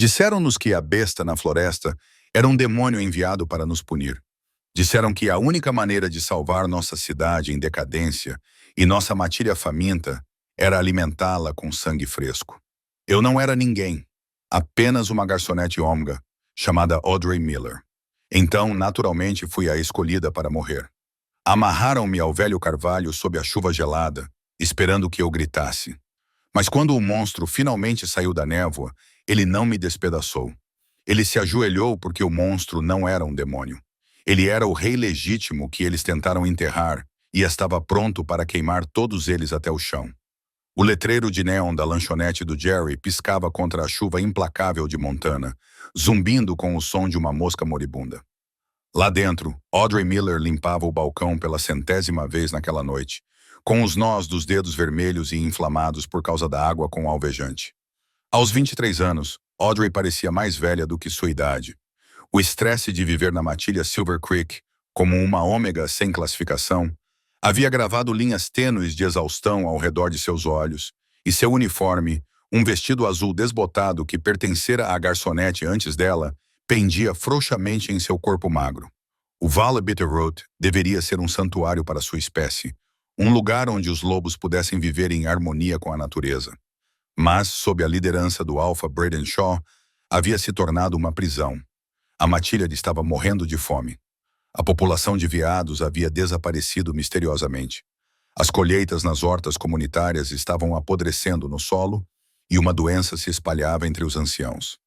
Disseram-nos que a besta na floresta era um demônio enviado para nos punir. Disseram que a única maneira de salvar nossa cidade em decadência e nossa matilha faminta era alimentá-la com sangue fresco. Eu não era ninguém, apenas uma garçonete ômega, chamada Audrey Miller. Então, naturalmente, fui a escolhida para morrer. Amarraram-me ao velho carvalho sob a chuva gelada, esperando que eu gritasse. Mas quando o monstro finalmente saiu da névoa, ele não me despedaçou. Ele se ajoelhou porque o monstro não era um demônio. Ele era o rei legítimo que eles tentaram enterrar e estava pronto para queimar todos eles até o chão. O letreiro de neon da lanchonete do Jerry piscava contra a chuva implacável de Montana, zumbindo com o som de uma mosca moribunda. Lá dentro, Audrey Miller limpava o balcão pela 100ª vez naquela noite, com os nós dos dedos vermelhos e inflamados por causa da água com alvejante. Aos 23 anos, Audrey parecia mais velha do que sua idade. O estresse de viver na matilha Silver Creek, como uma ômega sem classificação, havia gravado linhas tênues de exaustão ao redor de seus olhos, e seu uniforme, um vestido azul desbotado que pertencera à garçonete antes dela, pendia frouxamente em seu corpo magro. O Valley Bitterroot deveria ser um santuário para sua espécie, um lugar onde os lobos pudessem viver em harmonia com a natureza. Mas, sob a liderança do alfa Braden Shaw, havia se tornado uma prisão. A matilha estava morrendo de fome. A população de veados havia desaparecido misteriosamente. As colheitas nas hortas comunitárias estavam apodrecendo no solo e uma doença se espalhava entre os anciãos.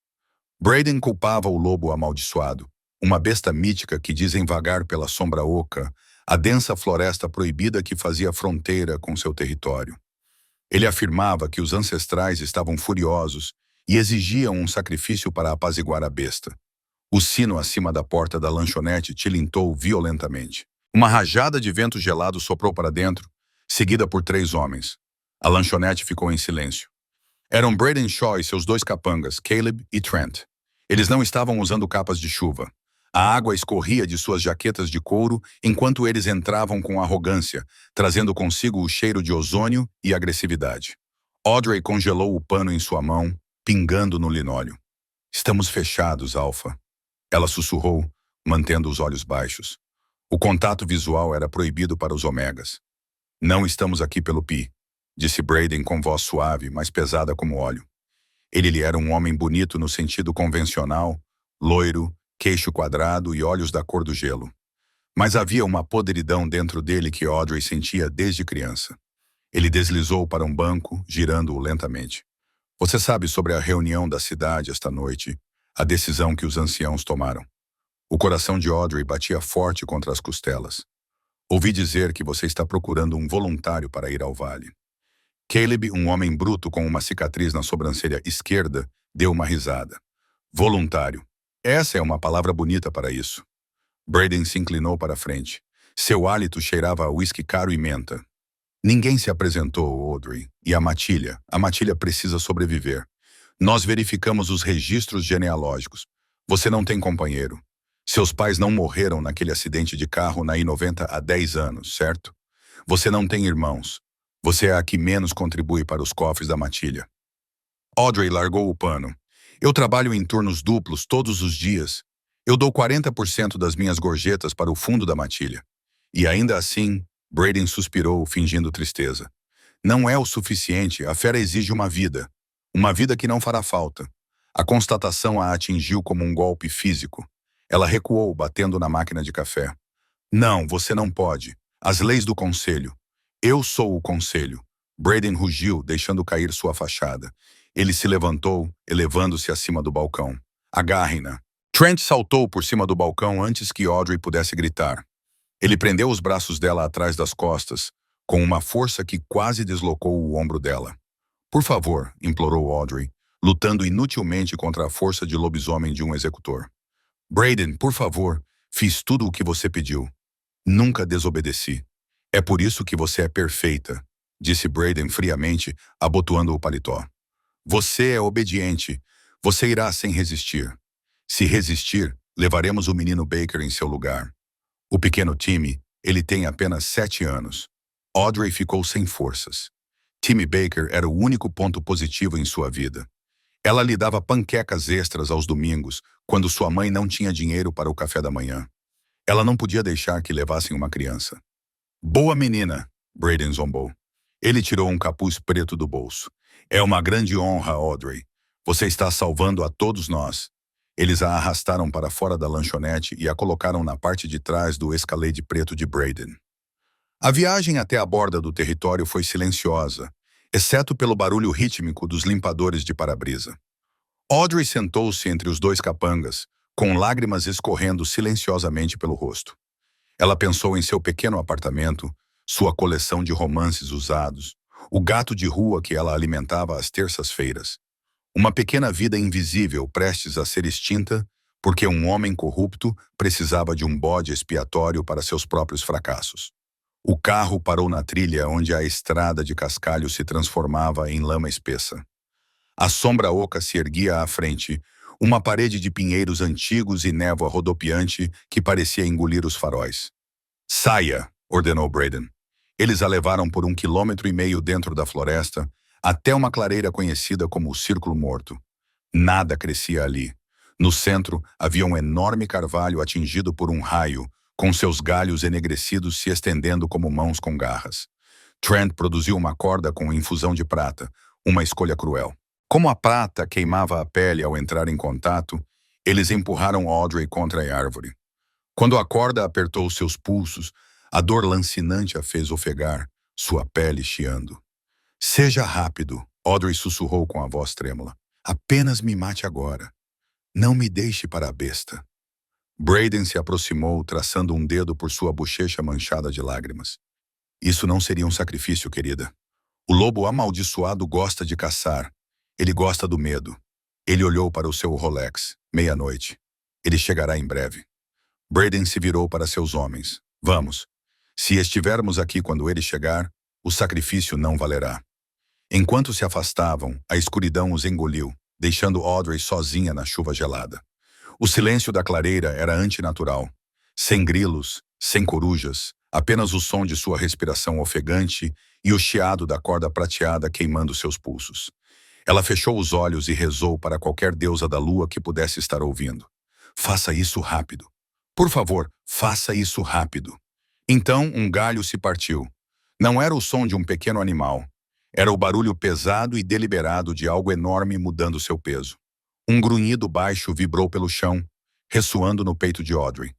Braden culpava o lobo amaldiçoado, uma besta mítica que dizem vagar pela sombra oca, a densa floresta proibida que fazia fronteira com seu território. Ele afirmava que os ancestrais estavam furiosos e exigiam um sacrifício para apaziguar a besta. O sino acima da porta da lanchonete tilintou violentamente. Uma rajada de vento gelado soprou para dentro, seguida por 3 homens. A lanchonete ficou em silêncio. Eram Braden Shaw e seus 2 capangas, Caleb e Trent. Eles não estavam usando capas de chuva. A água escorria de suas jaquetas de couro enquanto eles entravam com arrogância, trazendo consigo o cheiro de ozônio e agressividade. Audrey congelou o pano em sua mão, pingando no linóleo. "Estamos fechados, Alpha." Ela sussurrou, mantendo os olhos baixos. O contato visual era proibido para os omegas. "Não estamos aqui pelo Pi", disse Braden com voz suave, mas pesada como óleo. Ele lhe era um homem bonito no sentido convencional, loiro, queixo quadrado e olhos da cor do gelo. Mas havia uma podridão dentro dele que Audrey sentia desde criança. Ele deslizou para um banco, girando-o lentamente. "Você sabe sobre a reunião da cidade esta noite, a decisão que os anciãos tomaram?" O coração de Audrey batia forte contra as costelas. "Ouvi dizer que você está procurando um voluntário para ir ao vale." Caleb, um homem bruto com uma cicatriz na sobrancelha esquerda, deu uma risada. "Voluntário. Essa é uma palavra bonita para isso." Braden se inclinou para a frente. Seu hálito cheirava a uísque caro e menta. "Ninguém se apresentou, Audrey, e a matilha precisa sobreviver. Nós verificamos os registros genealógicos. Você não tem companheiro. Seus pais não morreram naquele acidente de carro na I-90 há 10 anos, certo? Você não tem irmãos. Você é a que menos contribui para os cofres da matilha." Audrey largou o pano. "Eu trabalho em turnos duplos todos os dias. Eu dou 40% das minhas gorjetas para o fundo da matilha." E ainda assim, Braden suspirou, fingindo tristeza. "Não é o suficiente, a fera exige uma vida. Uma vida que não fará falta." A constatação a atingiu como um golpe físico. Ela recuou, batendo na máquina de café. "Não, você não pode. As leis do conselho." "Eu sou o conselho." Braden rugiu, deixando cair sua fachada. Ele se levantou, elevando-se acima do balcão. "Agarrem-na." Trent saltou por cima do balcão antes que Audrey pudesse gritar. Ele prendeu os braços dela atrás das costas, com uma força que quase deslocou o ombro dela. "Por favor", implorou Audrey, lutando inutilmente contra a força de lobisomem de um executor. "Braden, por favor, fiz tudo o que você pediu. Nunca desobedeci. É por isso que você é perfeita", disse Braden friamente, abotoando o paletó. "Você é obediente. Você irá sem resistir. Se resistir, levaremos o menino Baker em seu lugar. O pequeno Timmy, ele tem apenas 7 anos." Audrey ficou sem forças. Timmy Baker era o único ponto positivo em sua vida. Ela lhe dava panquecas extras aos domingos, quando sua mãe não tinha dinheiro para o café da manhã. Ela não podia deixar que levassem uma criança. Boa menina, Brayden zombou. Ele tirou um capuz preto do bolso. É uma grande honra, Audrey. Você está salvando a todos nós. Eles a arrastaram para fora da lanchonete e a colocaram na parte de trás do Escalade preto de Brayden. A viagem até a borda do território foi silenciosa, exceto pelo barulho rítmico dos limpadores de para-brisa. Audrey sentou-se entre os dois capangas, com lágrimas escorrendo silenciosamente pelo rosto. Ela pensou em seu pequeno apartamento, sua coleção de romances usados, o gato de rua que ela alimentava às terças-feiras. Uma pequena vida invisível prestes a ser extinta porque um homem corrupto precisava de um bode expiatório para seus próprios fracassos. O carro parou na trilha onde a estrada de cascalho se transformava em lama espessa. A sombra oca se erguia à frente, uma parede de pinheiros antigos e névoa rodopiante que parecia engolir os faróis. Saia, ordenou Brayden. Eles a levaram por 1,5 km dentro da floresta, até uma clareira conhecida como o Círculo Morto. Nada crescia ali. No centro, havia um enorme carvalho atingido por um raio, com seus galhos enegrecidos se estendendo como mãos com garras. Trent produziu uma corda com infusão de prata, uma escolha cruel. Como a prata queimava a pele ao entrar em contato, eles empurraram Audrey contra a árvore. Quando a corda apertou seus pulsos, a dor lancinante a fez ofegar, sua pele chiando. Seja rápido, Audrey sussurrou com a voz trêmula. Apenas me mate agora. Não me deixe para a besta. Brayden se aproximou, traçando um dedo por sua bochecha manchada de lágrimas. Isso não seria um sacrifício, querida. O lobo amaldiçoado gosta de caçar. Ele gosta do medo. Ele olhou para o seu Rolex. 00:30. Ele chegará em breve. Brayden se virou para seus homens. Vamos. Se estivermos aqui quando ele chegar, o sacrifício não valerá. Enquanto se afastavam, a escuridão os engoliu, deixando Audrey sozinha na chuva gelada. O silêncio da clareira era antinatural. Sem grilos, sem corujas, apenas o som de sua respiração ofegante e o chiado da corda prateada queimando seus pulsos. Ela fechou os olhos e rezou para qualquer deusa da lua que pudesse estar ouvindo. Faça isso rápido. Por favor, faça isso rápido. Então um galho se partiu. Não era o som de um pequeno animal. Era o barulho pesado e deliberado de algo enorme mudando seu peso. Um grunhido baixo vibrou pelo chão, ressoando no peito de Audrey.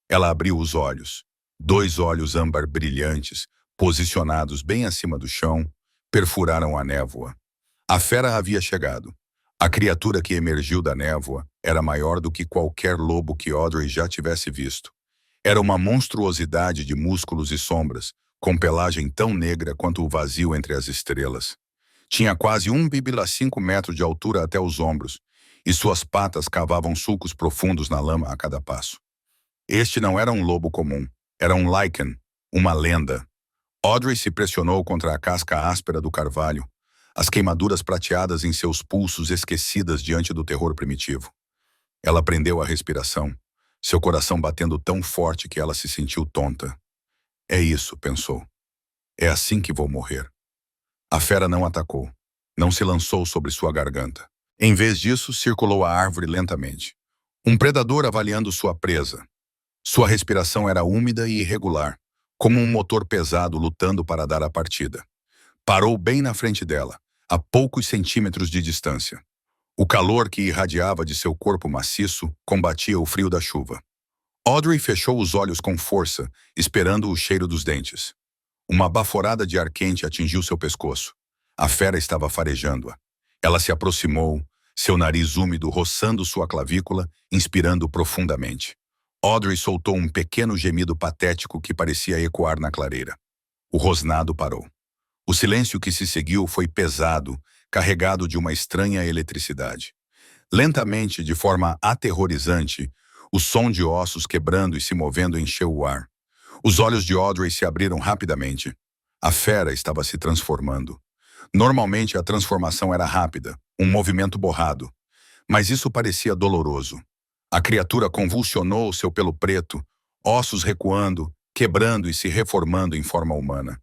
Ela abriu os olhos. 2 olhos âmbar brilhantes, posicionados bem acima do chão, perfuraram a névoa. A fera havia chegado. A criatura que emergiu da névoa era maior do que qualquer lobo que Audrey já tivesse visto. Era uma monstruosidade de músculos e sombras, com pelagem tão negra quanto o vazio entre as estrelas. Tinha quase 1,5 metros de altura até os ombros, e suas patas cavavam sulcos profundos na lama a cada passo. Este não era um lobo comum, era um Lycan, uma lenda. Audrey se pressionou contra a casca áspera do carvalho, as queimaduras prateadas em seus pulsos esquecidas diante do terror primitivo. Ela prendeu a respiração, seu coração batendo tão forte que ela se sentiu tonta. É isso, pensou. É assim que vou morrer. A fera não atacou. Não se lançou sobre sua garganta. Em vez disso, circulou a árvore lentamente. Um predador avaliando sua presa. Sua respiração era úmida e irregular, como um motor pesado lutando para dar a partida. Parou bem na frente dela, a poucos centímetros de distância. O calor que irradiava de seu corpo maciço combatia o frio da chuva. Audrey fechou os olhos com força, esperando o cheiro dos dentes. Uma baforada de ar quente atingiu seu pescoço. A fera estava farejando-a. Ela se aproximou, seu nariz úmido roçando sua clavícula, inspirando profundamente. Audrey soltou um pequeno gemido patético que parecia ecoar na clareira. O rosnado parou. O silêncio que se seguiu foi pesado, carregado de uma estranha eletricidade. Lentamente, de forma aterrorizante, o som de ossos quebrando e se movendo encheu o ar. Os olhos de Audrey se abriram rapidamente. A fera estava se transformando. Normalmente a transformação era rápida, um movimento borrado. Mas isso parecia doloroso. A criatura convulsionou seu pelo preto, ossos recuando, quebrando e se reformando em forma humana.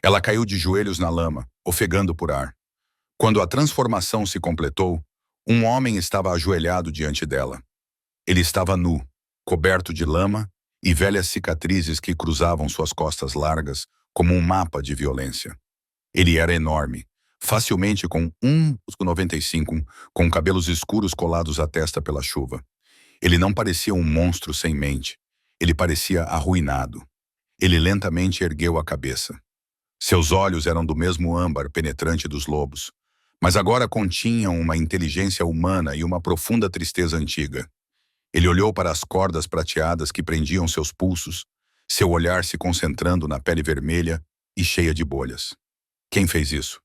Ela caiu de joelhos na lama, ofegando por ar. Quando a transformação se completou, Um homem estava ajoelhado diante dela. Ele estava nu, coberto de lama e velhas cicatrizes que cruzavam suas costas largas como um mapa de violência. Ele era enorme, facilmente com 1,95, com cabelos escuros colados à testa pela chuva. Ele não parecia um monstro sem mente. Ele parecia arruinado. Ele lentamente ergueu a cabeça. Seus olhos eram do mesmo âmbar penetrante dos lobos, mas agora continham uma inteligência humana e uma profunda tristeza antiga. Ele olhou para as cordas prateadas que prendiam seus pulsos, seu olhar se concentrando na pele vermelha e cheia de bolhas. Quem fez isso?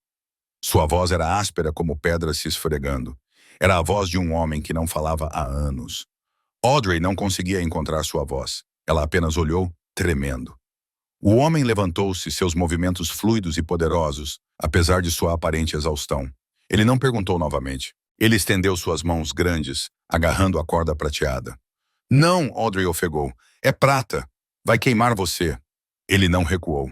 Sua voz era áspera como pedras se esfregando. Era a voz de um homem que não falava há anos. Audrey não conseguia encontrar sua voz. Ela apenas olhou, tremendo. O homem levantou-se, seus movimentos fluidos e poderosos, apesar de sua aparente exaustão. Ele não perguntou novamente. Ele estendeu suas mãos grandes, agarrando a corda prateada. Não, Audrey ofegou. É prata. Vai queimar você. Ele não recuou.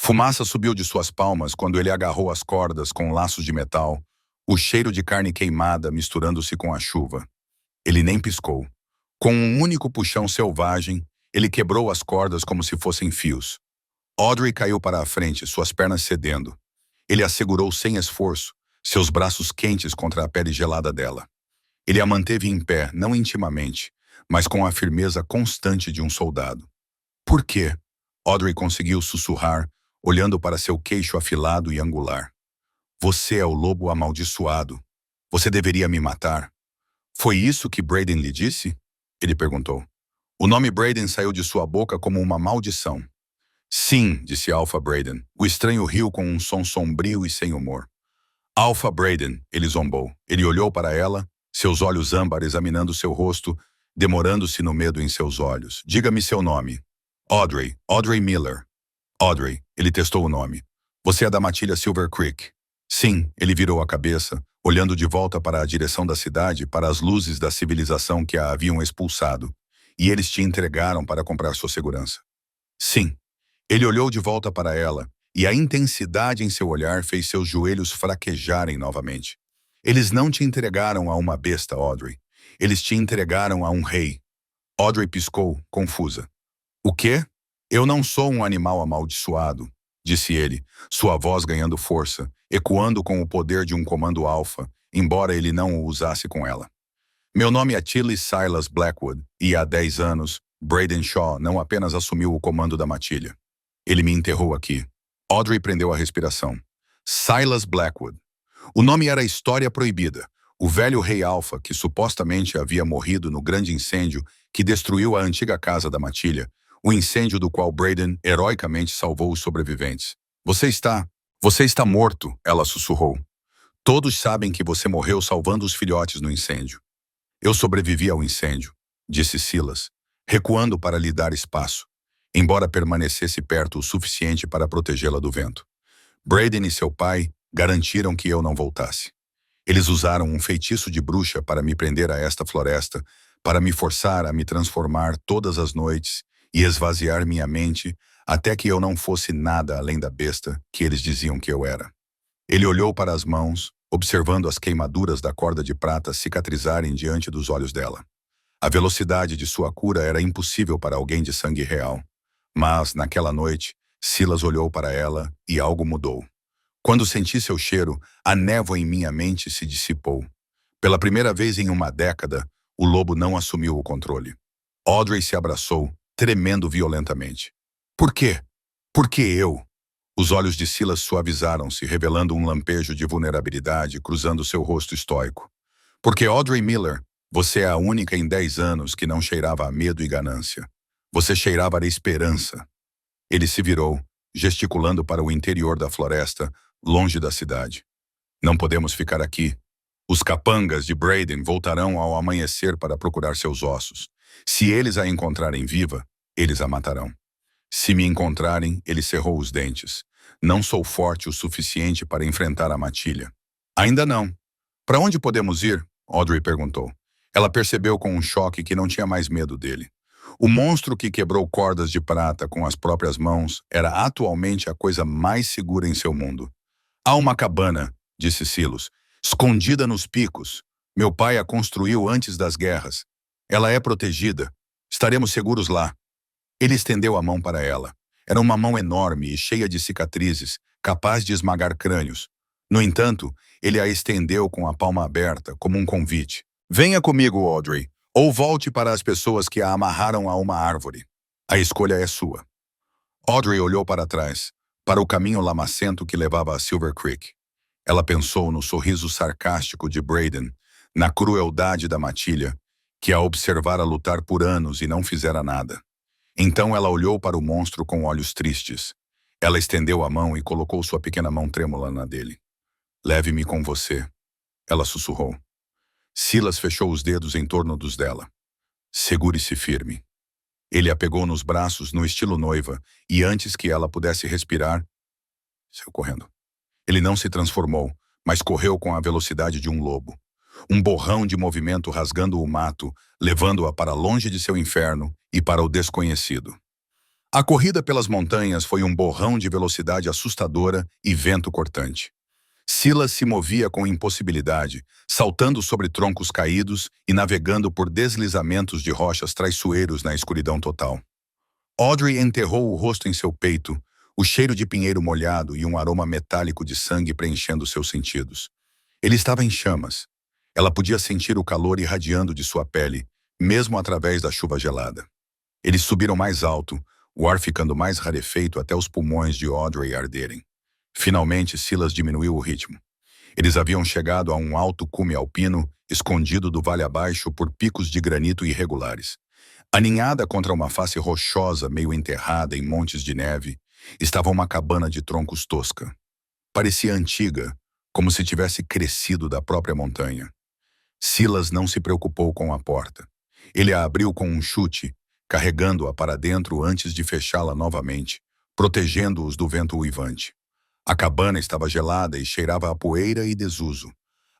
Fumaça subiu de suas palmas quando ele agarrou as cordas com laços de metal, o cheiro de carne queimada misturando-se com a chuva. Ele nem piscou. Com um único puxão selvagem, ele quebrou as cordas como se fossem fios. Audrey caiu para a frente, suas pernas cedendo. Ele a segurou sem esforço, seus braços quentes contra a pele gelada dela. Ele a manteve em pé, não intimamente, mas com a firmeza constante de um soldado. Por quê? Audrey conseguiu sussurrar, olhando para seu queixo afilado e angular. Você é o lobo amaldiçoado. Você deveria me matar. Foi isso que Brayden lhe disse? Ele perguntou. O nome Brayden saiu de sua boca como uma maldição. Sim, disse Alpha Brayden. O estranho riu com um som sombrio e sem humor. Alpha Brayden, ele zombou. Ele olhou para ela, seus olhos âmbar examinando seu rosto, demorando-se no medo em seus olhos. Diga-me seu nome. Audrey Miller. Audrey, ele testou o nome. Você é da matilha Silver Creek. Sim, ele virou a cabeça, olhando de volta para a direção da cidade, para as luzes da civilização que a haviam expulsado. E eles te entregaram para comprar sua segurança. Sim. Ele olhou de volta para ela, e a intensidade em seu olhar fez seus joelhos fraquejarem novamente. Eles não te entregaram a uma besta, Audrey. Eles te entregaram a um rei. Audrey piscou, confusa. O quê? Eu não sou um animal amaldiçoado, disse ele, sua voz ganhando força, ecoando com o poder de um comando alfa, embora ele não o usasse com ela. Meu nome é Tilly Silas Blackwood, e há 10 anos, Brayden Shaw não apenas assumiu o comando da matilha. Ele me enterrou aqui. Audrey prendeu a respiração. Silas Blackwood. O nome era História Proibida, o velho rei alfa que supostamente havia morrido no grande incêndio que destruiu a antiga casa da matilha, o incêndio do qual Brayden heroicamente salvou os sobreviventes. Você está morto, ela sussurrou. Todos sabem que você morreu salvando os filhotes no incêndio. Eu sobrevivi ao incêndio, disse Silas, recuando para lhe dar espaço, embora permanecesse perto o suficiente para protegê-la do vento. Brayden e seu pai garantiram que eu não voltasse. Eles usaram um feitiço de bruxa para me prender a esta floresta, para me forçar a me transformar todas as noites e esvaziar minha mente até que eu não fosse nada além da besta que eles diziam que eu era. Ele olhou para as mãos, observando as queimaduras da corda de prata cicatrizarem diante dos olhos dela. A velocidade de sua cura era impossível para alguém de sangue real. Mas, naquela noite, Silas olhou para ela e algo mudou. Quando senti seu cheiro, a névoa em minha mente se dissipou. Pela primeira vez em uma década, o lobo não assumiu o controle. Audrey se abraçou, tremendo violentamente. Por quê? Por que eu? Os olhos de Silas suavizaram-se, revelando um lampejo de vulnerabilidade cruzando seu rosto estoico. Porque Audrey Miller, você é a única em 10 anos que não cheirava a medo e ganância. Você cheirava a esperança. Ele se virou, gesticulando para o interior da floresta, longe da cidade. Não podemos ficar aqui. Os capangas de Brayden voltarão ao amanhecer para procurar seus ossos. Se eles a encontrarem viva, eles a matarão. Se me encontrarem, ele cerrou os dentes. Não sou forte o suficiente para enfrentar a matilha. Ainda não. Para onde podemos ir? Audrey perguntou. Ela percebeu com um choque que não tinha mais medo dele. O monstro que quebrou cordas de prata com as próprias mãos era atualmente a coisa mais segura em seu mundo. Há uma cabana, disse Silas, escondida nos picos. Meu pai a construiu antes das guerras. Ela é protegida. Estaremos seguros lá. Ele estendeu a mão para ela. Era uma mão enorme e cheia de cicatrizes, capaz de esmagar crânios. No entanto, ele a estendeu com a palma aberta, como um convite. Venha comigo, Audrey, ou volte para as pessoas que a amarraram a uma árvore. A escolha é sua. Audrey olhou para trás, para o caminho lamacento que levava a Silver Creek. Ela pensou no sorriso sarcástico de Braden, na crueldade da matilha, que a observara lutar por anos e não fizera nada. Então ela olhou para o monstro com olhos tristes. Ela estendeu a mão e colocou sua pequena mão trêmula na dele. Leve-me com você, ela sussurrou. Silas fechou os dedos em torno dos dela. Segure-se firme. Ele a pegou nos braços no estilo noiva e antes que ela pudesse respirar, saiu correndo. Ele não se transformou, mas correu com a velocidade de um lobo. Um borrão de movimento rasgando o mato, levando-a para longe de seu inferno e para o desconhecido. A corrida pelas montanhas foi um borrão de velocidade assustadora e vento cortante. Silas se movia com impossibilidade, saltando sobre troncos caídos e navegando por deslizamentos de rochas traiçoeiros na escuridão total. Audrey enterrou o rosto em seu peito, o cheiro de pinheiro molhado e um aroma metálico de sangue preenchendo seus sentidos. Ele estava em chamas. Ela podia sentir o calor irradiando de sua pele, mesmo através da chuva gelada. Eles subiram mais alto, o ar ficando mais rarefeito até os pulmões de Audrey arderem. Finalmente, Silas diminuiu o ritmo. Eles haviam chegado a um alto cume alpino, escondido do vale abaixo por picos de granito irregulares. Aninhada contra uma face rochosa, meio enterrada em montes de neve, estava uma cabana de troncos tosca. Parecia antiga, como se tivesse crescido da própria montanha. Silas não se preocupou com a porta. Ele a abriu com um chute, carregando-a para dentro antes de fechá-la novamente, protegendo-os do vento uivante. A cabana estava gelada e cheirava a poeira e desuso.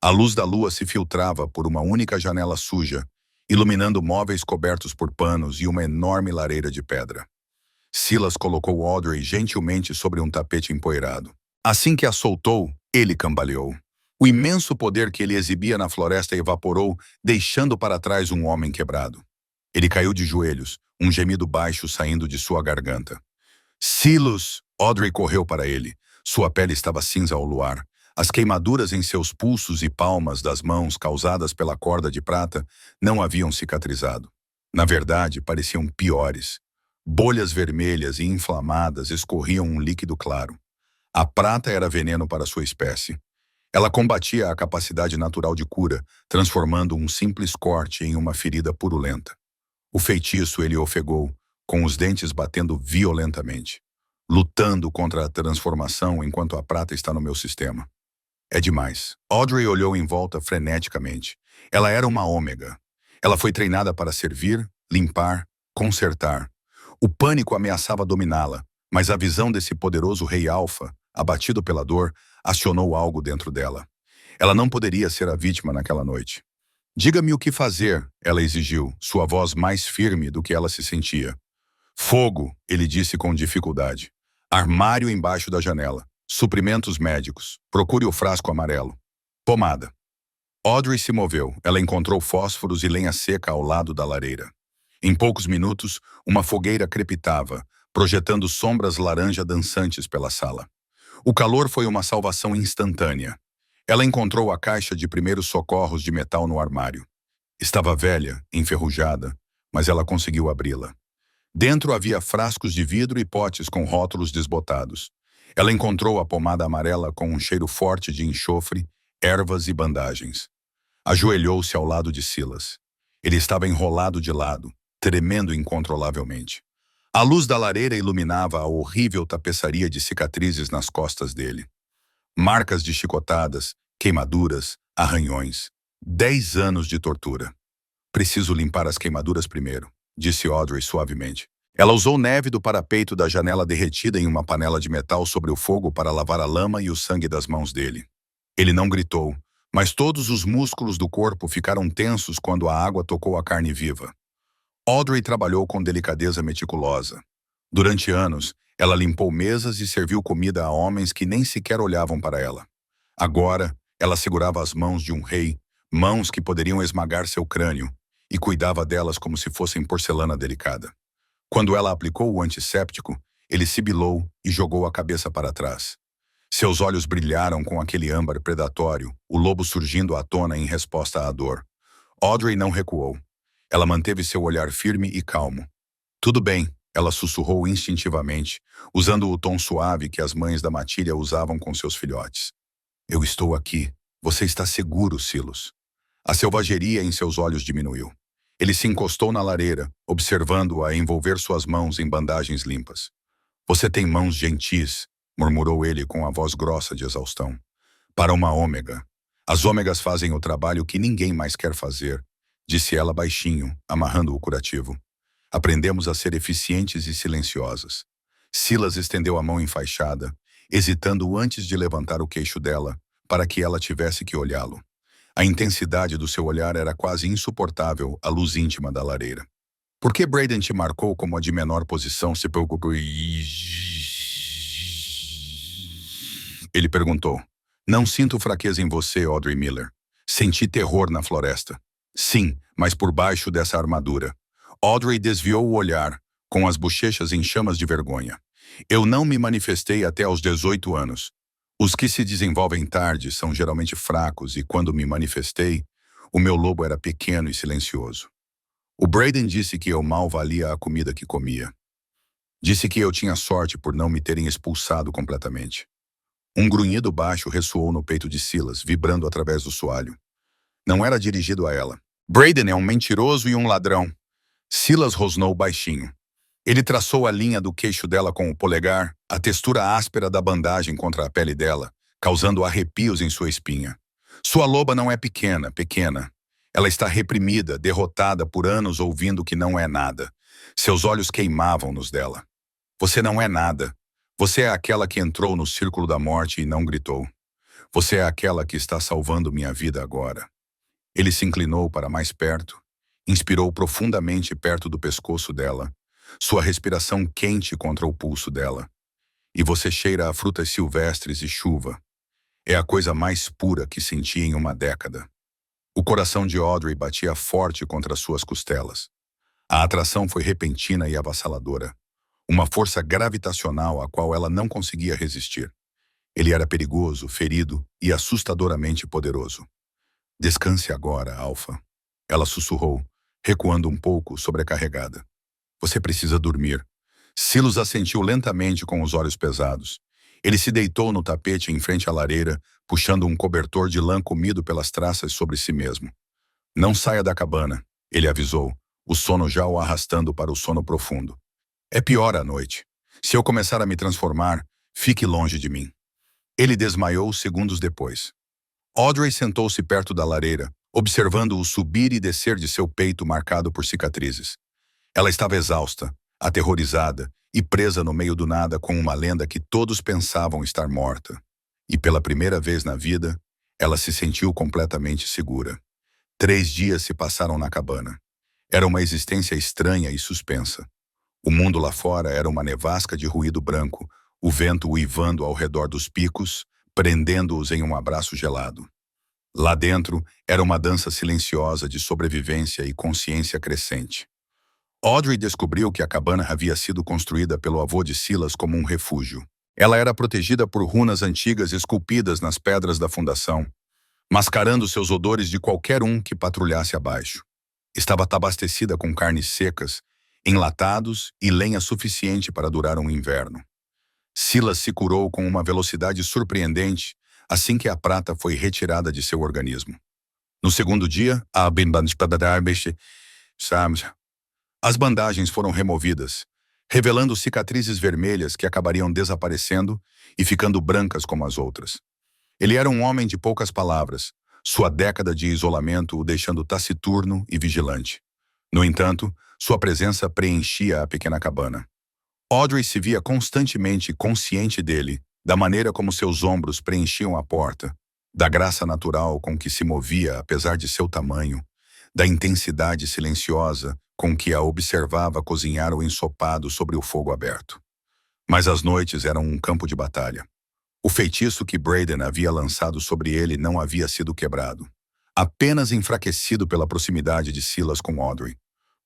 A luz da lua se filtrava por uma única janela suja, iluminando móveis cobertos por panos e uma enorme lareira de pedra. Silas colocou Audrey gentilmente sobre um tapete empoeirado. Assim que a soltou, ele cambaleou. O imenso poder que ele exibia na floresta evaporou, deixando para trás um homem quebrado. Ele caiu de joelhos, um gemido baixo saindo de sua garganta. Silas! Audrey correu para ele. Sua pele estava cinza ao luar. As queimaduras em seus pulsos e palmas das mãos causadas pela corda de prata não haviam cicatrizado. Na verdade, pareciam piores. Bolhas vermelhas e inflamadas escorriam um líquido claro. A prata era veneno para sua espécie. Ela combatia a capacidade natural de cura, transformando um simples corte em uma ferida purulenta. O feitiço ele ofegou, com os dentes batendo violentamente. Lutando contra a transformação enquanto a prata está no meu sistema. É demais. Audrey olhou em volta freneticamente. Ela era uma ômega. Ela foi treinada para servir, limpar, consertar. O pânico ameaçava dominá-la, mas a visão desse poderoso rei alfa, abatido pela dor, acionou algo dentro dela. Ela não poderia ser a vítima naquela noite. Diga-me o que fazer, ela exigiu, sua voz mais firme do que ela se sentia. Fogo, ele disse com dificuldade. Armário embaixo da janela. Suprimentos médicos. Procure o frasco amarelo. Pomada. Audrey se moveu. Ela encontrou fósforos e lenha seca ao lado da lareira. Em poucos minutos, uma fogueira crepitava, projetando sombras laranja dançantes pela sala. O calor foi uma salvação instantânea. Ela encontrou a caixa de primeiros socorros de metal no armário. Estava velha, enferrujada, mas ela conseguiu abri-la. Dentro havia frascos de vidro e potes com rótulos desbotados. Ela encontrou a pomada amarela com um cheiro forte de enxofre, ervas e bandagens. Ajoelhou-se ao lado de Silas. Ele estava enrolado de lado, tremendo incontrolavelmente. A luz da lareira iluminava a horrível tapeçaria de cicatrizes nas costas dele. Marcas de chicotadas, queimaduras, arranhões. 10 anos de tortura. Preciso limpar as queimaduras primeiro, disse Audrey suavemente. Ela usou neve do parapeito da janela derretida em uma panela de metal sobre o fogo para lavar a lama e o sangue das mãos dele. Ele não gritou, mas todos os músculos do corpo ficaram tensos quando a água tocou a carne viva. Audrey trabalhou com delicadeza meticulosa. Durante anos, ela limpou mesas e serviu comida a homens que nem sequer olhavam para ela. Agora, ela segurava as mãos de um rei, mãos que poderiam esmagar seu crânio, e cuidava delas como se fossem porcelana delicada. Quando ela aplicou o antisséptico, ele sibilou e jogou a cabeça para trás. Seus olhos brilharam com aquele âmbar predatório, o lobo surgindo à tona em resposta à dor. Audrey não recuou. Ela manteve seu olhar firme e calmo. Tudo bem, ela sussurrou instintivamente, usando o tom suave que as mães da matilha usavam com seus filhotes. Eu estou aqui. Você está seguro, Silas. A selvageria em seus olhos diminuiu. Ele se encostou na lareira, observando-a envolver suas mãos em bandagens limpas. Você tem mãos gentis, murmurou ele com a voz grossa de exaustão. Para uma ômega. As ômegas fazem o trabalho que ninguém mais quer fazer, disse ela baixinho, amarrando o curativo. Aprendemos a ser eficientes e silenciosas. Silas estendeu a mão enfaixada, hesitando antes de levantar o queixo dela, para que ela tivesse que olhá-lo. A intensidade do seu olhar era quase insuportável à luz íntima da lareira. Por que Braden te marcou como a de menor posição se preocupou? Ele perguntou. Não sinto fraqueza em você, Audrey Miller. Senti terror na floresta. Sim, mas por baixo dessa armadura. Audrey desviou o olhar, com as bochechas em chamas de vergonha. Eu não me manifestei até aos 18 anos. Os que se desenvolvem tarde são geralmente fracos e quando me manifestei, o meu lobo era pequeno e silencioso. O Braden disse que eu mal valia a comida que comia. Disse que eu tinha sorte por não me terem expulsado completamente. Um grunhido baixo ressoou no peito de Silas, vibrando através do soalho. Não era dirigido a ela. Braden é um mentiroso e um ladrão. Silas rosnou baixinho. Ele traçou a linha do queixo dela com o polegar, a textura áspera da bandagem contra a pele dela, causando arrepios em sua espinha. Sua loba não é pequena. Ela está reprimida, derrotada por anos ouvindo que não é nada. Seus olhos queimavam nos dela. Você não é nada. Você é aquela que entrou no círculo da morte e não gritou. Você é aquela que está salvando minha vida agora. Ele se inclinou para mais perto, inspirou profundamente perto do pescoço dela, sua respiração quente contra o pulso dela. E você cheira a frutas silvestres e chuva. É a coisa mais pura que senti em uma década. O coração de Audrey batia forte contra suas costelas. A atração foi repentina e avassaladora. Uma força gravitacional a qual ela não conseguia resistir. Ele era perigoso, ferido e assustadoramente poderoso. Descanse agora, Alpha. Ela sussurrou, recuando um pouco, sobrecarregada. Você precisa dormir. Silas assentiu lentamente com os olhos pesados. Ele se deitou no tapete em frente à lareira, puxando um cobertor de lã comido pelas traças sobre si mesmo. Não saia da cabana, ele avisou, o sono já o arrastando para o sono profundo. É pior à noite. Se eu começar a me transformar, fique longe de mim. Ele desmaiou segundos depois. Audrey sentou-se perto da lareira, observando-o subir e descer de seu peito marcado por cicatrizes. Ela estava exausta, aterrorizada e presa no meio do nada com uma lenda que todos pensavam estar morta. E pela primeira vez na vida, ela se sentiu completamente segura. 3 dias se passaram na cabana. Era uma existência estranha e suspensa. O mundo lá fora era uma nevasca de ruído branco, o vento uivando ao redor dos picos, prendendo-os em um abraço gelado. Lá dentro era uma dança silenciosa de sobrevivência e consciência crescente. Audrey descobriu que a cabana havia sido construída pelo avô de Silas como um refúgio. Ela era protegida por runas antigas esculpidas nas pedras da fundação, mascarando seus odores de qualquer um que patrulhasse abaixo. Estava abastecida com carnes secas, enlatados e lenha suficiente para durar um inverno. Silas se curou com uma velocidade surpreendente assim que a prata foi retirada de seu organismo. No segundo dia, as bandagens foram removidas, revelando cicatrizes vermelhas que acabariam desaparecendo e ficando brancas como as outras. Ele era um homem de poucas palavras, sua década de isolamento o deixando taciturno e vigilante. No entanto, sua presença preenchia a pequena cabana. Audrey se via constantemente consciente dele, da maneira como seus ombros preenchiam a porta, da graça natural com que se movia apesar de seu tamanho, da intensidade silenciosa com que a observava cozinhar o ensopado sobre o fogo aberto. Mas as noites eram um campo de batalha. O feitiço que Braden havia lançado sobre ele não havia sido quebrado. apenas enfraquecido pela proximidade de Silas com Audrey.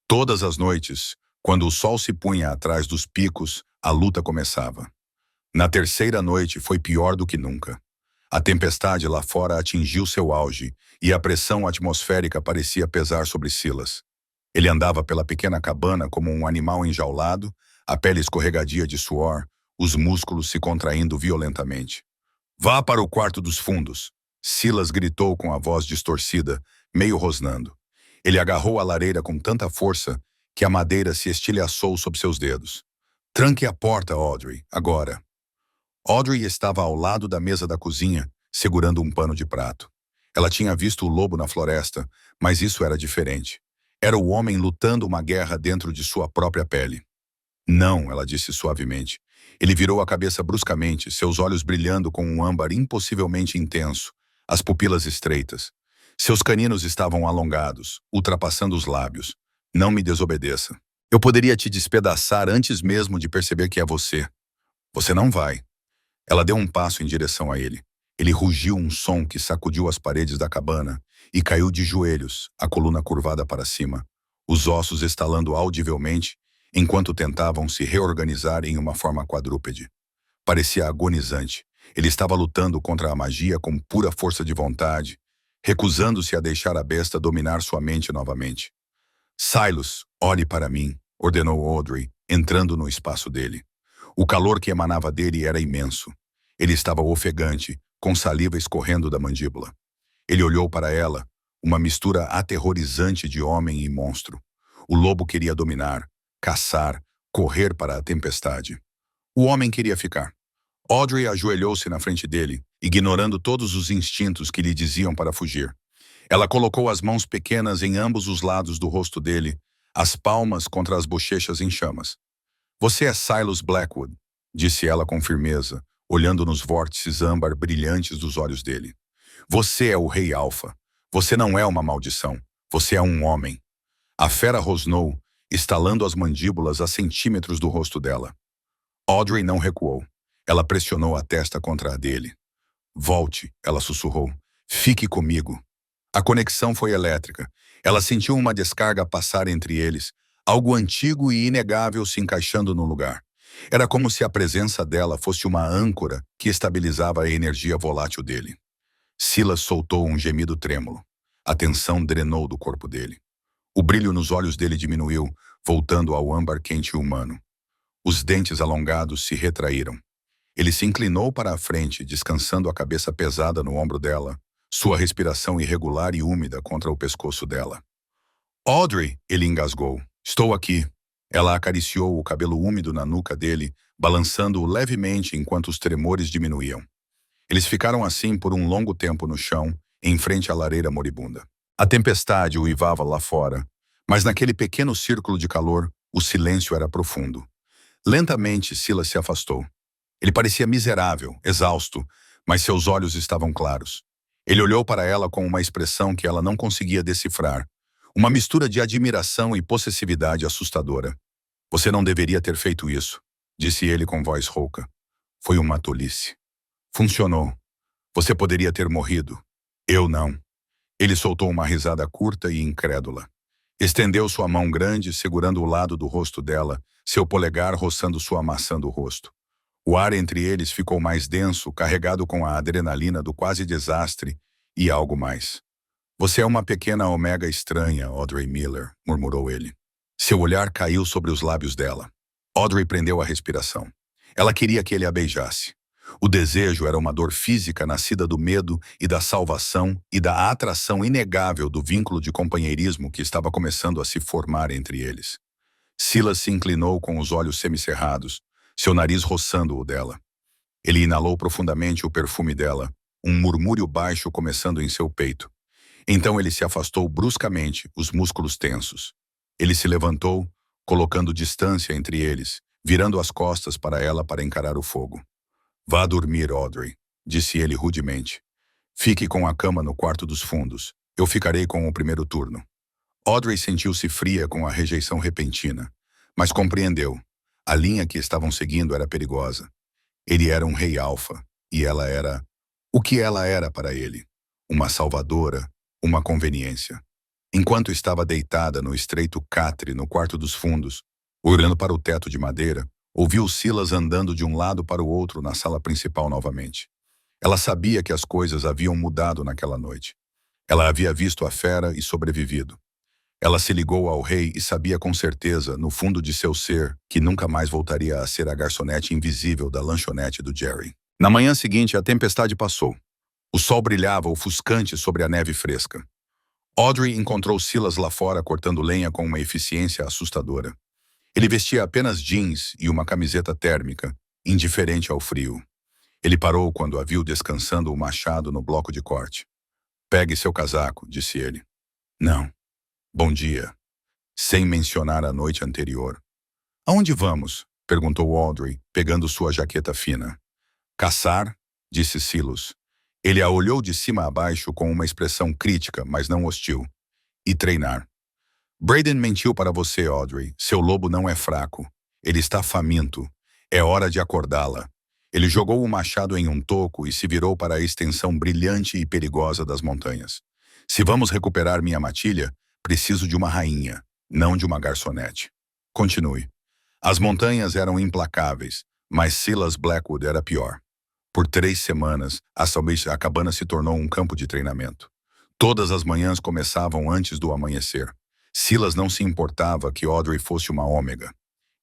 Todas as noites, quando o sol se punha atrás dos picos, a luta começava. Na terceira noite foi pior do que nunca. A tempestade lá fora atingiu seu auge e a pressão atmosférica parecia pesar sobre Silas. Ele andava pela pequena cabana como um animal enjaulado, a pele escorregadia de suor, os músculos se contraindo violentamente. "Vá para o quarto dos fundos", Silas gritou com a voz distorcida, meio rosnando. Ele agarrou a lareira com tanta força que a madeira se estilhaçou sob seus dedos. "Tranque a porta, Audrey, agora." Audrey estava ao lado da mesa da cozinha, segurando um pano de prato. Ela tinha visto o lobo na floresta, mas isso era diferente. Era o homem lutando uma guerra dentro de sua própria pele. "Não", ela disse suavemente. Ele virou a cabeça bruscamente, seus olhos brilhando com um âmbar impossivelmente intenso, as pupilas estreitas. Seus caninos estavam alongados, ultrapassando os lábios. "Não me desobedeça. Eu poderia te despedaçar antes mesmo de perceber que é você. Você não vai." Ela deu um passo em direção a ele. Ele rugiu um som que sacudiu as paredes da cabana e caiu de joelhos, a coluna curvada para cima, os ossos estalando audivelmente enquanto tentavam se reorganizar em uma forma quadrúpede. Parecia agonizante. Ele estava lutando contra a magia com pura força de vontade, recusando-se a deixar a besta dominar sua mente novamente. "Silas, olhe para mim", ordenou Audrey, entrando no espaço dele. O calor que emanava dele era imenso. Ele estava ofegante, com saliva escorrendo da mandíbula. Ele olhou para ela, uma mistura aterrorizante de homem e monstro. O lobo queria dominar, caçar, correr para a tempestade. O homem queria ficar. Audrey ajoelhou-se na frente dele, ignorando todos os instintos que lhe diziam para fugir. Ela colocou as mãos pequenas em ambos os lados do rosto dele, as palmas contra as bochechas em chamas. "Você é Silas Blackwood", disse ela com firmeza, olhando nos vórtices âmbar brilhantes dos olhos dele. "Você é o Rei Alfa. Você não é uma maldição. Você é um homem." A fera rosnou, estalando as mandíbulas a centímetros do rosto dela. Audrey não recuou. Ela pressionou a testa contra a dele. "Volte", ela sussurrou. "Fique comigo." A conexão foi elétrica. Ela sentiu uma descarga passar entre eles, algo antigo e inegável se encaixando no lugar. Era como se a presença dela fosse uma âncora que estabilizava a energia volátil dele. Silas soltou um gemido trêmulo. A tensão drenou do corpo dele. O brilho nos olhos dele diminuiu, voltando ao âmbar quente humano. Os dentes alongados se retraíram. Ele se inclinou para a frente, descansando a cabeça pesada no ombro dela, sua respiração irregular e úmida contra o pescoço dela. "Audrey", ele engasgou. "Estou aqui." Ela acariciou o cabelo úmido na nuca dele, balançando-o levemente enquanto os tremores diminuíam. Eles ficaram assim por um longo tempo no chão, em frente à lareira moribunda. A tempestade uivava lá fora, mas naquele pequeno círculo de calor, o silêncio era profundo. Lentamente, Silas se afastou. Ele parecia miserável, exausto, mas seus olhos estavam claros. Ele olhou para ela com uma expressão que ela não conseguia decifrar, uma mistura de admiração e possessividade assustadora. "Você não deveria ter feito isso", disse ele com voz rouca. "Foi uma tolice. Funcionou. Você poderia ter morrido. Eu não." Ele soltou uma risada curta e incrédula. Estendeu sua mão grande, segurando o lado do rosto dela, seu polegar roçando sua maçã do rosto. O ar entre eles ficou mais denso, carregado com a adrenalina do quase desastre e algo mais. "Você é uma pequena omega estranha, Audrey Miller", murmurou ele. Seu olhar caiu sobre os lábios dela. Audrey prendeu a respiração. Ela queria que ele a beijasse. O desejo era uma dor física nascida do medo e da salvação e da atração inegável do vínculo de companheirismo que estava começando a se formar entre eles. Silas se inclinou com os olhos semicerrados, seu nariz roçando o dela. Ele inalou profundamente o perfume dela, um murmúrio baixo começando em seu peito. Então ele se afastou bruscamente, os músculos tensos. Ele se levantou, colocando distância entre eles, virando as costas para ela para encarar o fogo. "Vá dormir, Audrey", disse ele rudemente. "Fique com a cama no quarto dos fundos. Eu ficarei com o primeiro turno." Audrey sentiu-se fria com a rejeição repentina, mas compreendeu. A linha que estavam seguindo era perigosa. Ele era um rei alfa, e ela era... o que ela era para ele? Uma salvadora, uma conveniência. Enquanto estava deitada no estreito catre no quarto dos fundos, olhando para o teto de madeira, ouviu Silas andando de um lado para o outro na sala principal novamente. Ela sabia que as coisas haviam mudado naquela noite. Ela havia visto a fera e sobrevivido. Ela se ligou ao rei e sabia com certeza, no fundo de seu ser, que nunca mais voltaria a ser a garçonete invisível da lanchonete do Jerry. Na manhã seguinte, a tempestade passou. O sol brilhava ofuscante sobre a neve fresca. Audrey encontrou Silas lá fora cortando lenha com uma eficiência assustadora. Ele vestia apenas jeans e uma camiseta térmica, indiferente ao frio. Ele parou quando a viu descansando o machado no bloco de corte. "Pegue seu casaco", disse ele. "Não. Bom dia." Sem mencionar a noite anterior. "Aonde vamos?" perguntou Audrey, pegando sua jaqueta fina. "Caçar", disse Silas. Ele a olhou de cima a baixo com uma expressão crítica, mas não hostil. "E treinar." "Brayden mentiu para você, Audrey. Seu lobo não é fraco. Ele está faminto. É hora de acordá-la." Ele jogou o machado em um toco e se virou para a extensão brilhante e perigosa das montanhas. "Se vamos recuperar minha matilha, preciso de uma rainha, não de uma garçonete." Continue. As montanhas eram implacáveis, mas Silas Blackwood era pior. Por 3 semanas, a cabana se tornou um campo de treinamento. Todas as manhãs começavam antes do amanhecer. Silas não se importava que Audrey fosse uma ômega.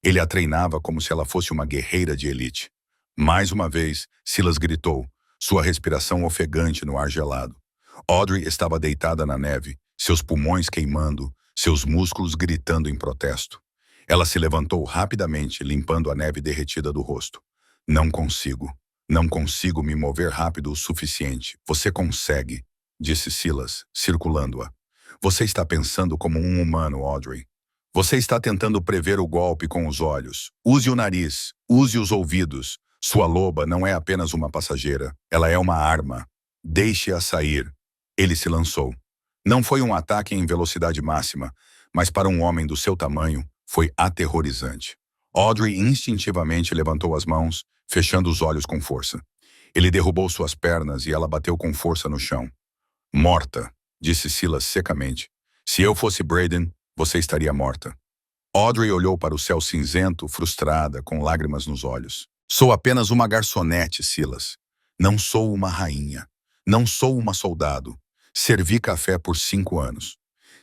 Ele a treinava como se ela fosse uma guerreira de elite. Mais uma vez, Silas gritou, sua respiração ofegante no ar gelado. Audrey estava deitada na neve, seus pulmões queimando, seus músculos gritando em protesto. Ela se levantou rapidamente, limpando a neve derretida do rosto. "Não consigo. Não consigo me mover rápido o suficiente." "Você consegue", disse Silas, circulando-a. "Você está pensando como um humano, Audrey. Você está tentando prever o golpe com os olhos. Use o nariz, use os ouvidos. Sua loba não é apenas uma passageira, ela é uma arma. Deixe-a sair." Ele se lançou. Não foi um ataque em velocidade máxima, mas para um homem do seu tamanho, foi aterrorizante. Audrey instintivamente levantou as mãos, fechando os olhos com força. Ele derrubou suas pernas e ela bateu com força no chão. "Morta", disse Silas secamente. "Se eu fosse Brayden, você estaria morta." Audrey olhou para o céu cinzento, frustrada, com lágrimas nos olhos. "Sou apenas uma garçonete, Silas. Não sou uma rainha. Não sou uma soldado. Servi café por 5 anos."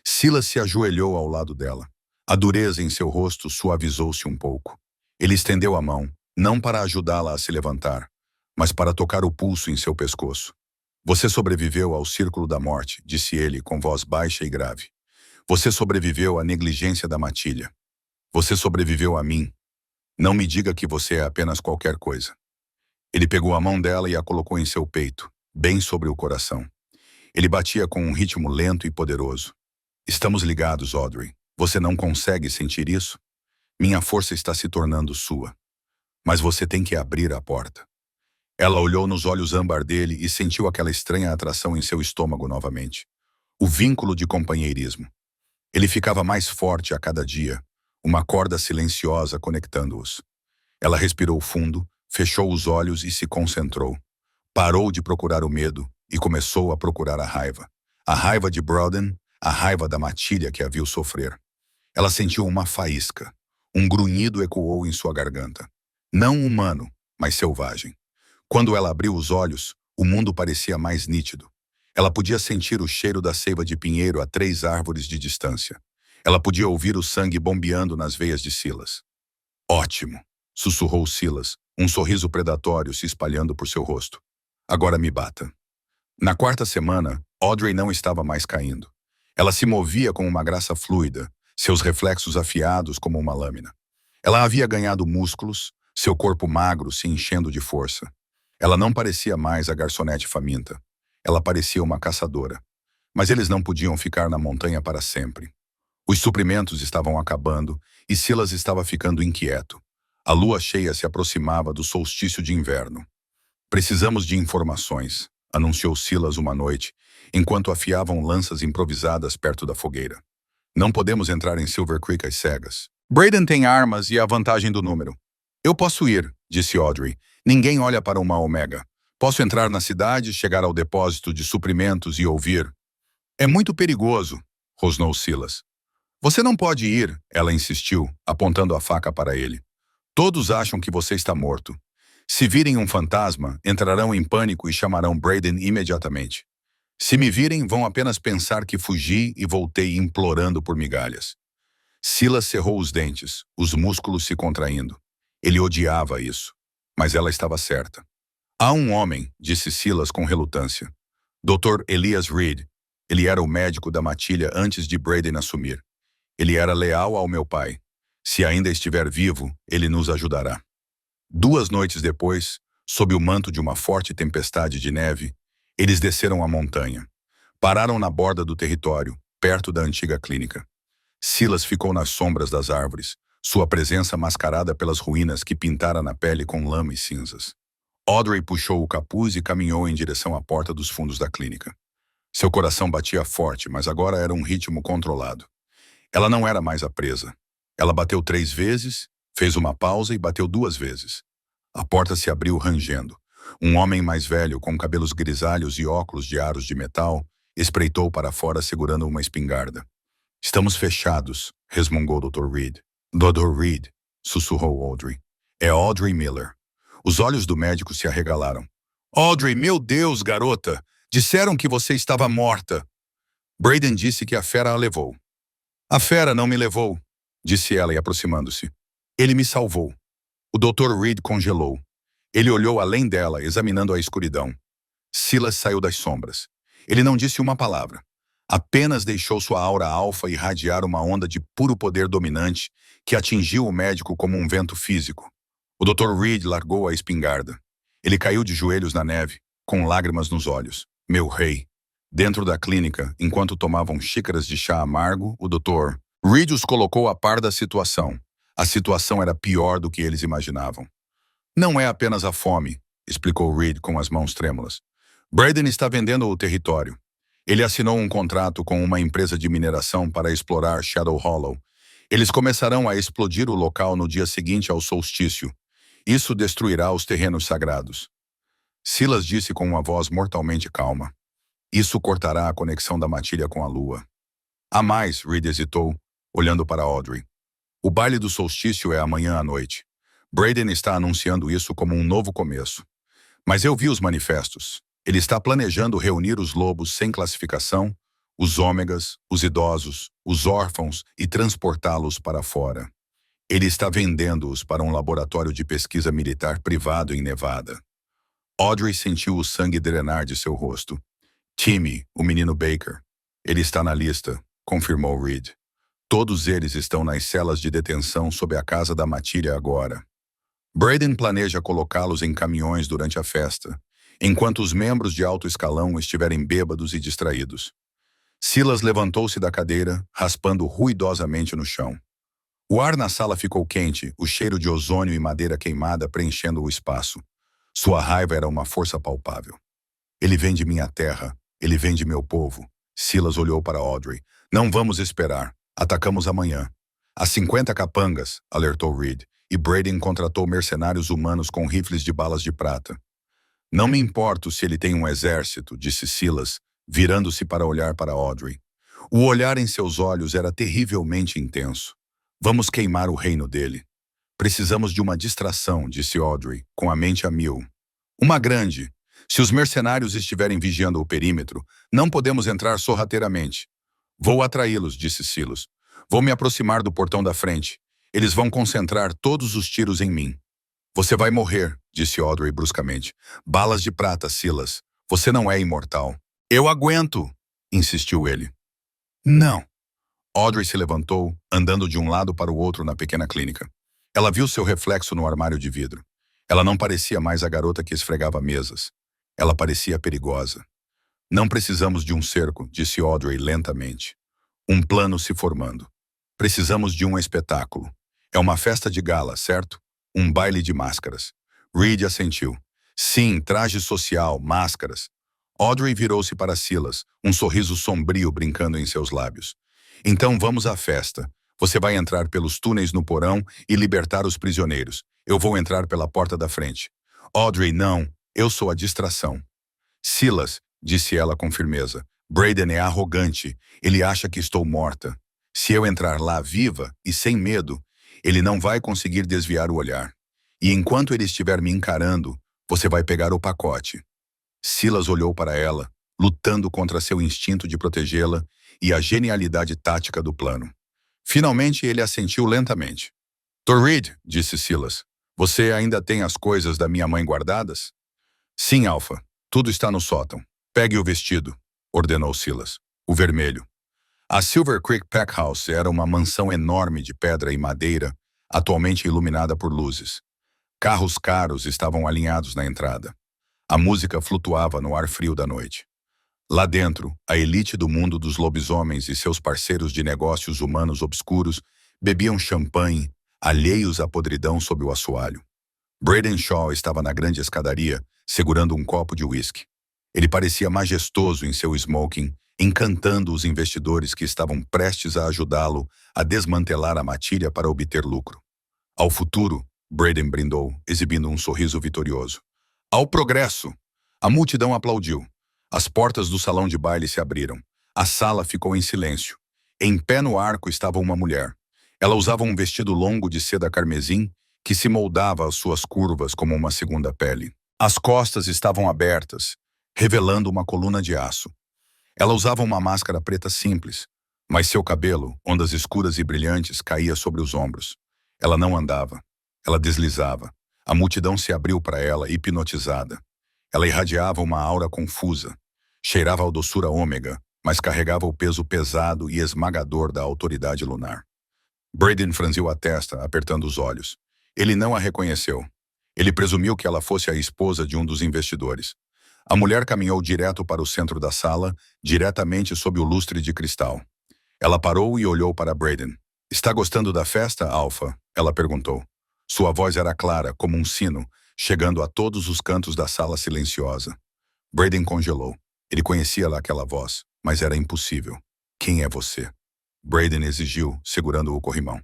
Silas se ajoelhou ao lado dela. A dureza em seu rosto suavizou-se um pouco. Ele estendeu a mão, não para ajudá-la a se levantar, mas para tocar o pulso em seu pescoço. "Você sobreviveu ao círculo da morte", disse ele com voz baixa e grave. "Você sobreviveu à negligência da matilha. Você sobreviveu a mim. Não me diga que você é apenas qualquer coisa." Ele pegou a mão dela e a colocou em seu peito, bem sobre o coração. Ele batia com um ritmo lento e poderoso. "Estamos ligados, Audrey. Você não consegue sentir isso? Minha força está se tornando sua. Mas você tem que abrir a porta." Ela olhou nos olhos âmbar dele e sentiu aquela estranha atração em seu estômago novamente. O vínculo de companheirismo. Ele ficava mais forte a cada dia, uma corda silenciosa conectando-os. Ela respirou fundo, fechou os olhos e se concentrou. Parou de procurar o medo e começou a procurar a raiva. A raiva de Brayden, a raiva da matilha que a viu sofrer. Ela sentiu uma faísca. Um grunhido ecoou em sua garganta. Não humano, mas selvagem. Quando ela abriu os olhos, o mundo parecia mais nítido. Ela podia sentir o cheiro da seiva de pinheiro a 3 árvores de distância. Ela podia ouvir o sangue bombeando nas veias de Silas. "Ótimo", sussurrou Silas, um sorriso predatório se espalhando por seu rosto. "Agora me bata." Na 4ª semana, Audrey não estava mais caindo. Ela se movia com uma graça fluida, seus reflexos afiados como uma lâmina. Ela havia ganhado músculos, seu corpo magro se enchendo de força. Ela não parecia mais a garçonete faminta. Ela parecia uma caçadora. Mas eles não podiam ficar na montanha para sempre. Os suprimentos estavam acabando e Silas estava ficando inquieto. A lua cheia se aproximava do solstício de inverno. "Precisamos de informações", anunciou Silas uma noite, enquanto afiavam lanças improvisadas perto da fogueira. "Não podemos entrar em Silver Creek às cegas. Brayden tem armas e a vantagem do número." "Eu posso ir", disse Audrey. "Ninguém olha para uma omega. Posso entrar na cidade, chegar ao depósito de suprimentos e ouvir." É muito perigoso, rosnou Silas. Você não pode ir, ela insistiu, apontando a faca para ele. Todos acham que você está morto. Se virem um fantasma, entrarão em pânico e chamarão Braden imediatamente. Se me virem, vão apenas pensar que fugi e voltei implorando por migalhas. Silas cerrou os dentes, os músculos se contraindo. Ele odiava isso. Mas ela estava certa. Há um homem, disse Silas com relutância. Dr. Elias Reed. Ele era o médico da matilha antes de Braden assumir. Ele era leal ao meu pai. Se ainda estiver vivo, ele nos ajudará. 2 noites depois, sob o manto de uma forte tempestade de neve, eles desceram a montanha. Pararam na borda do território, perto da antiga clínica. Silas ficou nas sombras das árvores, sua presença mascarada pelas ruínas que pintara na pele com lama e cinzas. Audrey puxou o capuz e caminhou em direção à porta dos fundos da clínica. Seu coração batia forte, mas agora era um ritmo controlado. Ela não era mais a presa. Ela bateu 3 vezes, fez uma pausa e bateu 2 vezes. A porta se abriu rangendo. Um homem mais velho, com cabelos grisalhos e óculos de aros de metal, espreitou para fora segurando uma espingarda. Estamos fechados, resmungou Dr. Reed. Dr. Reed, sussurrou Audrey. É Audrey Miller. Os olhos do médico se arregalaram. Audrey, meu Deus, garota! Disseram que você estava morta. Braden disse que a fera a levou. A fera não me levou, disse ela, aproximando-se. Ele me salvou. O Dr. Reed congelou. Ele olhou além dela, examinando a escuridão. Silas saiu das sombras. Ele não disse uma palavra. Apenas deixou sua aura alfa irradiar uma onda de puro poder dominante que atingiu o médico como um vento físico. O Dr. Reed largou a espingarda. Ele caiu de joelhos na neve, com lágrimas nos olhos. Meu rei. Dentro da clínica, enquanto tomavam xícaras de chá amargo, o Dr. Reed os colocou a par da situação. A situação era pior do que eles imaginavam. Não é apenas a fome, explicou Reed com as mãos trêmulas. Braden está vendendo o território. Ele assinou um contrato com uma empresa de mineração para explorar Shadow Hollow. Eles começarão a explodir o local no dia seguinte ao solstício. Isso destruirá os terrenos sagrados. Silas disse com uma voz mortalmente calma. Isso cortará a conexão da matilha com a lua. Há mais, Reed hesitou, olhando para Audrey. O baile do solstício é amanhã à noite. Braden está anunciando isso como um novo começo. Mas eu vi os manifestos. Ele está planejando reunir os lobos sem classificação, os ômegas, os idosos, os órfãos e transportá-los para fora. Ele está vendendo-os para um laboratório de pesquisa militar privado em Nevada. Audrey sentiu o sangue drenar de seu rosto. Timmy, o menino Baker. Ele está na lista, confirmou Reed. Todos eles estão nas celas de detenção sob a casa da matilha agora. Braden planeja colocá-los em caminhões durante a festa, enquanto os membros de alto escalão estiverem bêbados e distraídos. Silas levantou-se da cadeira, raspando ruidosamente no chão. O ar na sala ficou quente, o cheiro de ozônio e madeira queimada preenchendo o espaço. Sua raiva era uma força palpável. Ele vem de minha terra. Ele vem de meu povo. Silas olhou para Audrey. Não vamos esperar. Atacamos amanhã. Há 50 capangas, alertou Reed, e Braden contratou mercenários humanos com rifles de balas de prata. Não me importo se ele tem um exército, disse Silas, virando-se para olhar para Audrey. O olhar em seus olhos era terrivelmente intenso. Vamos queimar o reino dele. Precisamos de uma distração, disse Audrey, com a mente a mil. Uma grande. Se os mercenários estiverem vigiando o perímetro, não podemos entrar sorrateiramente. Vou atraí-los, disse Silas. Vou me aproximar do portão da frente. Eles vão concentrar todos os tiros em mim. Você vai morrer, disse Audrey bruscamente. Balas de prata, Silas. Você não é imortal. Eu aguento, insistiu ele. Não. Audrey se levantou, andando de um lado para o outro na pequena clínica. Ela viu seu reflexo no armário de vidro. Ela não parecia mais a garota que esfregava mesas. Ela parecia perigosa. Não precisamos de um cerco, disse Audrey lentamente. Um plano se formando. Precisamos de um espetáculo. É uma festa de gala, certo? Um baile de máscaras. Reed assentiu. Sim, traje social, máscaras. Audrey virou-se para Silas, um sorriso sombrio brincando em seus lábios. Então vamos à festa. Você vai entrar pelos túneis no porão e libertar os prisioneiros. Eu vou entrar pela porta da frente. Audrey, não. Eu sou a distração. Silas, disse ela com firmeza, Braden é arrogante. Ele acha que estou morta. Se eu entrar lá viva e sem medo, ele não vai conseguir desviar o olhar. E enquanto ele estiver me encarando, você vai pegar o pacote. Silas olhou para ela, lutando contra seu instinto de protegê-la e a genialidade tática do plano. Finalmente, ele assentiu lentamente. Reed, disse Silas, você ainda tem as coisas da minha mãe guardadas? Sim, Alpha. Tudo está no sótão. Pegue o vestido, ordenou Silas. O vermelho. A Silver Creek Pack House era uma mansão enorme de pedra e madeira, atualmente iluminada por luzes. Carros caros estavam alinhados na entrada. A música flutuava no ar frio da noite. Lá dentro, a elite do mundo dos lobisomens e seus parceiros de negócios humanos obscuros bebiam champanhe, alheios à podridão sob o assoalho. Braden Shaw estava na grande escadaria, segurando um copo de uísque. Ele parecia majestoso em seu smoking, encantando os investidores que estavam prestes a ajudá-lo a desmantelar a matilha para obter lucro. Ao futuro, Braden brindou, exibindo um sorriso vitorioso. Ao progresso! A multidão aplaudiu. As portas do salão de baile se abriram. A sala ficou em silêncio. Em pé no arco estava uma mulher. Ela usava um vestido longo de seda carmesim que se moldava às suas curvas como uma segunda pele. As costas estavam abertas, revelando uma coluna de aço. Ela usava uma máscara preta simples, mas seu cabelo, ondas escuras e brilhantes, caía sobre os ombros. Ela não andava. Ela deslizava. A multidão se abriu para ela, hipnotizada. Ela irradiava uma aura confusa. Cheirava a doçura ômega, mas carregava o peso pesado e esmagador da autoridade lunar. Braden franziu a testa, apertando os olhos. Ele não a reconheceu. Ele presumiu que ela fosse a esposa de um dos investidores. A mulher caminhou direto para o centro da sala, diretamente sob o lustre de cristal. Ela parou e olhou para Braden. Está gostando da festa, Alpha? Ela perguntou. Sua voz era clara, como um sino, chegando a todos os cantos da sala silenciosa. Braden congelou. Ele conhecia lá aquela voz, mas era impossível. Quem é você? Braden exigiu, segurando o corrimão.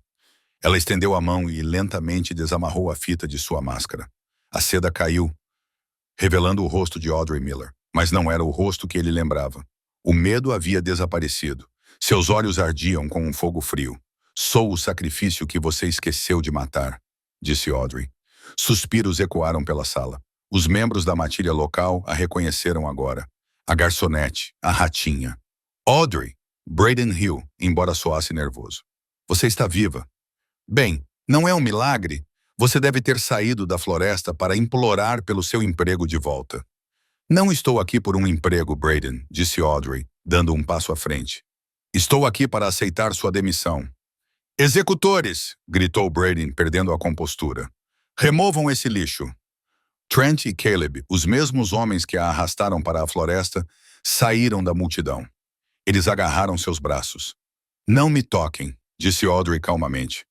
Ela estendeu a mão e lentamente desamarrou a fita de sua máscara. A seda caiu, revelando o rosto de Audrey Miller, mas não era o rosto que ele lembrava. O medo havia desaparecido. Seus olhos ardiam com um fogo frio. Sou o sacrifício que você esqueceu de matar, disse Audrey. Suspiros ecoaram pela sala. Os membros da matilha local a reconheceram agora. A garçonete, a ratinha. Audrey! Braden riu, embora soasse nervoso. Você está viva. Bem, não é um milagre. Você deve ter saído da floresta para implorar pelo seu emprego de volta. Não estou aqui por um emprego, Braden, disse Audrey, dando um passo à frente. Estou aqui para aceitar sua demissão. Executores! Gritou Braden, perdendo a compostura. Removam esse lixo. Trent e Caleb, os mesmos homens que a arrastaram para a floresta, saíram da multidão. Eles agarraram seus braços. Não me toquem, disse Audrey calmamente.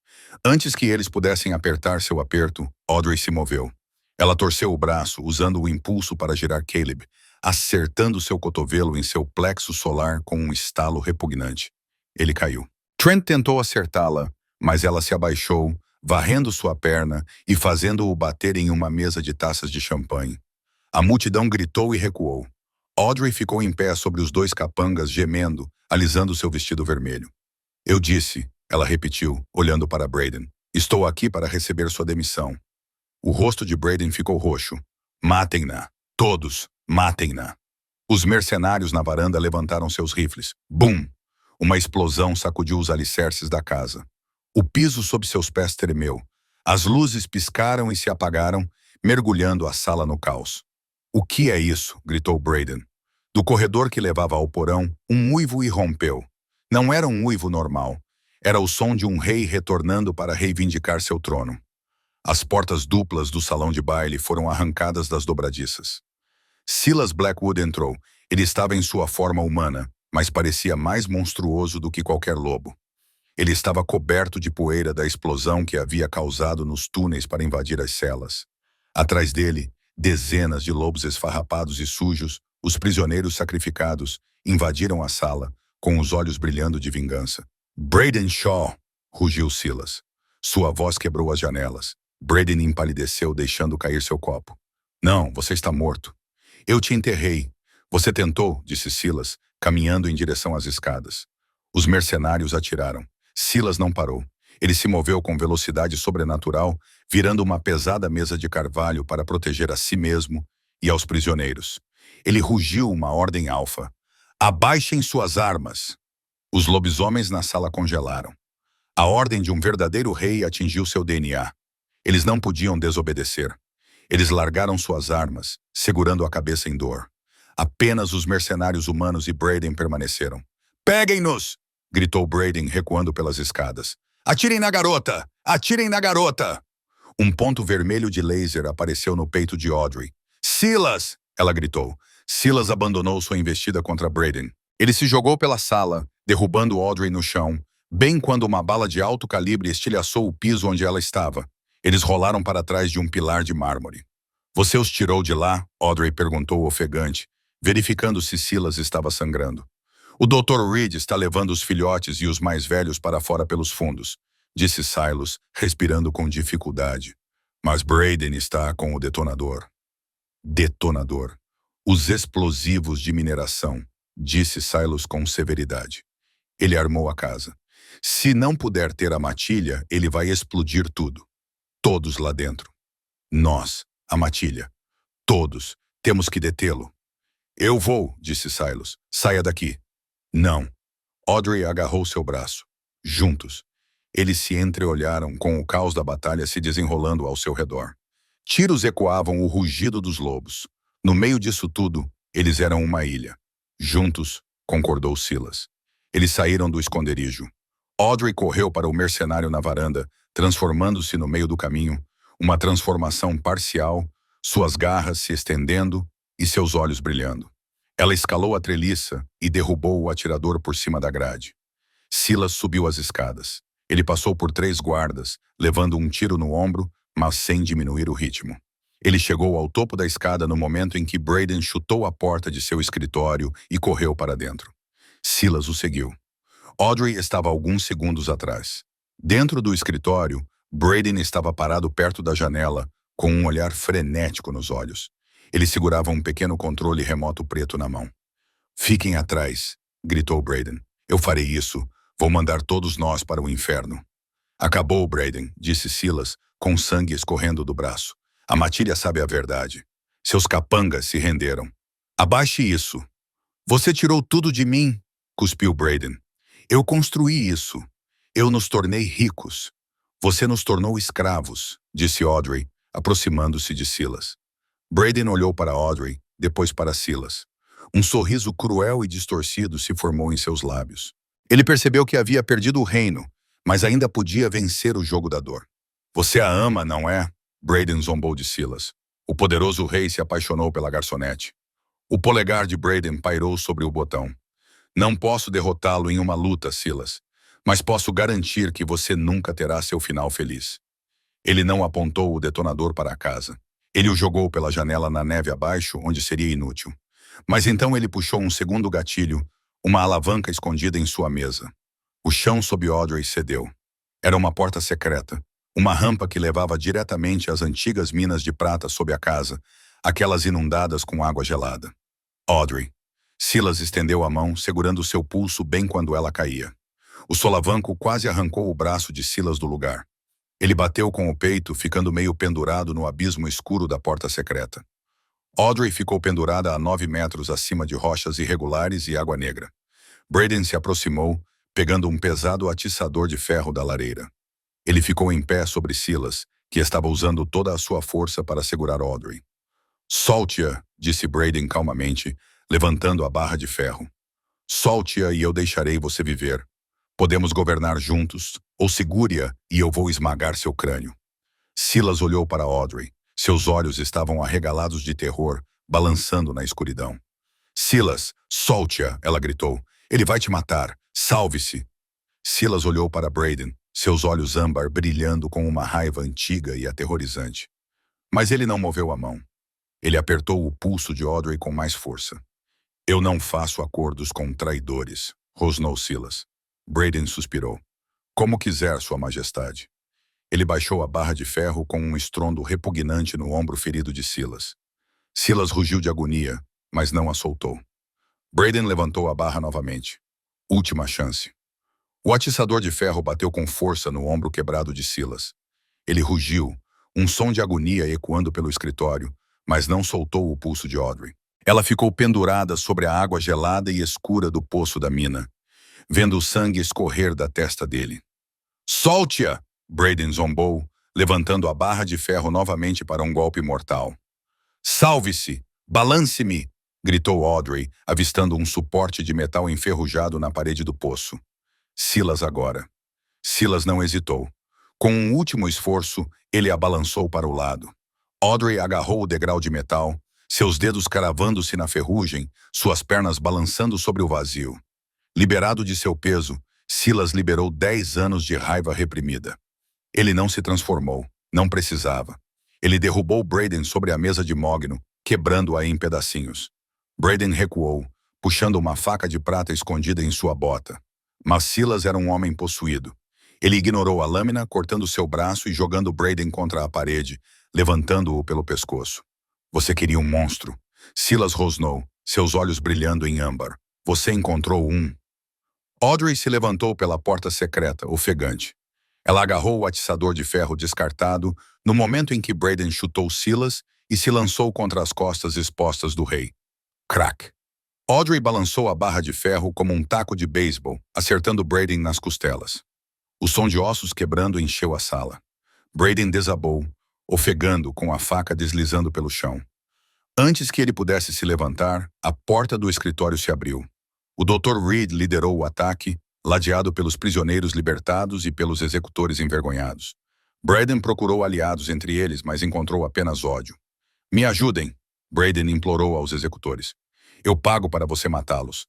Antes que eles pudessem apertar seu aperto, Audrey se moveu. Ela torceu o braço, usando o impulso para girar Caleb, acertando seu cotovelo em seu plexo solar com um estalo repugnante. Ele caiu. Trent tentou acertá-la, mas ela se abaixou, varrendo sua perna e fazendo-o bater em uma mesa de taças de champanhe. A multidão gritou e recuou. Audrey ficou em pé sobre os dois capangas, gemendo, alisando seu vestido vermelho. Eu disse, ela repetiu, olhando para Braden. Estou aqui para receber sua demissão. O rosto de Braden ficou roxo. Matem-na. Todos, matem-na. Os mercenários na varanda levantaram seus rifles. Bum! Uma explosão sacudiu os alicerces da casa. O piso sob seus pés tremeu. As luzes piscaram e se apagaram, mergulhando a sala no caos. O que é isso? Gritou Braden. Do corredor que levava ao porão, um uivo irrompeu. Não era um uivo normal. Era o som de um rei retornando para reivindicar seu trono. As portas duplas do salão de baile foram arrancadas das dobradiças. Silas Blackwood entrou. Ele estava em sua forma humana, mas parecia mais monstruoso do que qualquer lobo. Ele estava coberto de poeira da explosão que havia causado nos túneis para invadir as celas. Atrás dele, dezenas de lobos esfarrapados e sujos, os prisioneiros sacrificados, invadiram a sala, com os olhos brilhando de vingança. Braden Shaw! Rugiu Silas. Sua voz quebrou as janelas. Braden empalideceu, deixando cair seu copo. Não, você está morto. Eu te enterrei. Você tentou, disse Silas, caminhando em direção às escadas. Os mercenários atiraram. Silas não parou. Ele se moveu com velocidade sobrenatural, virando uma pesada mesa de carvalho para proteger a si mesmo e aos prisioneiros. Ele rugiu uma ordem alfa. Abaixem suas armas! Os lobisomens na sala congelaram. A ordem de um verdadeiro rei atingiu seu DNA. Eles não podiam desobedecer. Eles largaram suas armas, segurando a cabeça em dor. Apenas os mercenários humanos e Brayden permaneceram. Peguem-nos! Gritou Brayden, recuando pelas escadas. Atirem na garota! Atirem na garota! Um ponto vermelho de laser apareceu no peito de Audrey. Silas! Ela gritou. Silas abandonou sua investida contra Brayden. Ele se jogou pela sala, derrubando Audrey no chão, bem quando uma bala de alto calibre estilhaçou o piso onde ela estava. Eles rolaram para trás de um pilar de mármore. Você os tirou de lá? Audrey perguntou ofegante, verificando se Silas estava sangrando. O Dr. Reed está levando os filhotes e os mais velhos para fora pelos fundos, disse Silas, respirando com dificuldade. Mas Brayden está com o detonador. Detonador. Os explosivos de mineração, disse Silas com severidade. Ele armou a casa. Se não puder ter a matilha, ele vai explodir tudo. Todos lá dentro. Nós, a matilha. Todos. Temos que detê-lo. Eu vou, disse Silas. Saia daqui. Não. Audrey agarrou seu braço. Juntos. Eles se entreolharam com o caos da batalha se desenrolando ao seu redor. Tiros ecoavam o rugido dos lobos. No meio disso tudo, eles eram uma ilha. Juntos, concordou Silas. Eles saíram do esconderijo. Audrey correu para o mercenário na varanda, transformando-se no meio do caminho, uma transformação parcial, suas garras se estendendo e seus olhos brilhando. Ela escalou a treliça e derrubou o atirador por cima da grade. Silas subiu as escadas. Ele passou por 3 guardas, levando um tiro no ombro, mas sem diminuir o ritmo. Ele chegou ao topo da escada no momento em que Brayden chutou a porta de seu escritório e correu para dentro. Silas o seguiu. Audrey estava alguns segundos atrás. Dentro do escritório, Brayden estava parado perto da janela, com um olhar frenético nos olhos. Ele segurava um pequeno controle remoto preto na mão. Fiquem atrás, gritou Brayden. Eu farei isso. Vou mandar todos nós para o inferno. Acabou, Brayden, disse Silas, com sangue escorrendo do braço. A matilha sabe a verdade. Seus capangas se renderam. Abaixe isso. Você tirou tudo de mim, cuspiu Brayden. Eu construí isso. Eu nos tornei ricos. Você nos tornou escravos, disse Audrey, aproximando-se de Silas. Brayden olhou para Audrey, depois para Silas. Um sorriso cruel e distorcido se formou em seus lábios. Ele percebeu que havia perdido o reino, mas ainda podia vencer o jogo da dor. Você a ama, não é? Brayden zombou de Silas. O poderoso rei se apaixonou pela garçonete. O polegar de Brayden pairou sobre o botão. Não posso derrotá-lo em uma luta, Silas, mas posso garantir que você nunca terá seu final feliz. Ele não apontou o detonador para a casa. Ele o jogou pela janela na neve abaixo, onde seria inútil. Mas então ele puxou um segundo gatilho, uma alavanca escondida em sua mesa. O chão sob Audrey cedeu. Era uma porta secreta, uma rampa que levava diretamente às antigas minas de prata sob a casa, aquelas inundadas com água gelada. Audrey. Silas estendeu a mão, segurando seu pulso bem quando ela caía. O solavanco quase arrancou o braço de Silas do lugar. Ele bateu com o peito, ficando meio pendurado no abismo escuro da porta secreta. Audrey ficou pendurada a 9 metros acima de rochas irregulares e água negra. Brayden se aproximou, pegando um pesado atiçador de ferro da lareira. Ele ficou em pé sobre Silas, que estava usando toda a sua força para segurar Audrey. Solte-a, disse Brayden calmamente, levantando a barra de ferro. Solte-a e eu deixarei você viver. Podemos governar juntos, ou segure-a e eu vou esmagar seu crânio. Silas olhou para Audrey. Seus olhos estavam arregalados de terror, balançando na escuridão. Silas, solte-a, ela gritou. Ele vai te matar. Salve-se. Silas olhou para Brayden, seus olhos âmbar brilhando com uma raiva antiga e aterrorizante. Mas ele não moveu a mão. Ele apertou o pulso de Audrey com mais força. Eu não faço acordos com traidores, rosnou Silas. Brayden suspirou. Como quiser, Sua Majestade. Ele baixou a barra de ferro com um estrondo repugnante no ombro ferido de Silas. Silas rugiu de agonia, mas não a soltou. Brayden levantou a barra novamente. Última chance. O atiçador de ferro bateu com força no ombro quebrado de Silas. Ele rugiu, um som de agonia ecoando pelo escritório, mas não soltou o pulso de Audrey. Ela ficou pendurada sobre a água gelada e escura do poço da mina, vendo o sangue escorrer da testa dele. Solte-a! Brayden zombou, levantando a barra de ferro novamente para um golpe mortal. Salve-se! Balance-me! Gritou Audrey, avistando um suporte de metal enferrujado na parede do poço. Silas agora. Silas não hesitou. Com um último esforço, ele a balançou para o lado. Audrey agarrou o degrau de metal, seus dedos cravando-se na ferrugem, suas pernas balançando sobre o vazio. Liberado de seu peso, Silas liberou 10 anos de raiva reprimida. Ele não se transformou, não precisava. Ele derrubou Brayden sobre a mesa de mogno, quebrando-a em pedacinhos. Brayden recuou, puxando uma faca de prata escondida em sua bota. Mas Silas era um homem possuído. Ele ignorou a lâmina, cortando seu braço e jogando Brayden contra a parede, levantando-o pelo pescoço. Você queria um monstro. Silas rosnou, seus olhos brilhando em âmbar. Você encontrou um. Audrey se levantou pela porta secreta, ofegante. Ela agarrou o atiçador de ferro descartado no momento em que Brayden chutou Silas e se lançou contra as costas expostas do rei. Crack! Audrey balançou a barra de ferro como um taco de beisebol, acertando Brayden nas costelas. O som de ossos quebrando encheu a sala. Brayden desabou, ofegando com a faca deslizando pelo chão. Antes que ele pudesse se levantar, a porta do escritório se abriu. O Dr. Reed liderou o ataque, ladeado pelos prisioneiros libertados e pelos executores envergonhados. Brayden procurou aliados entre eles, mas encontrou apenas ódio. Me ajudem, Brayden implorou aos executores. Eu pago para você matá-los.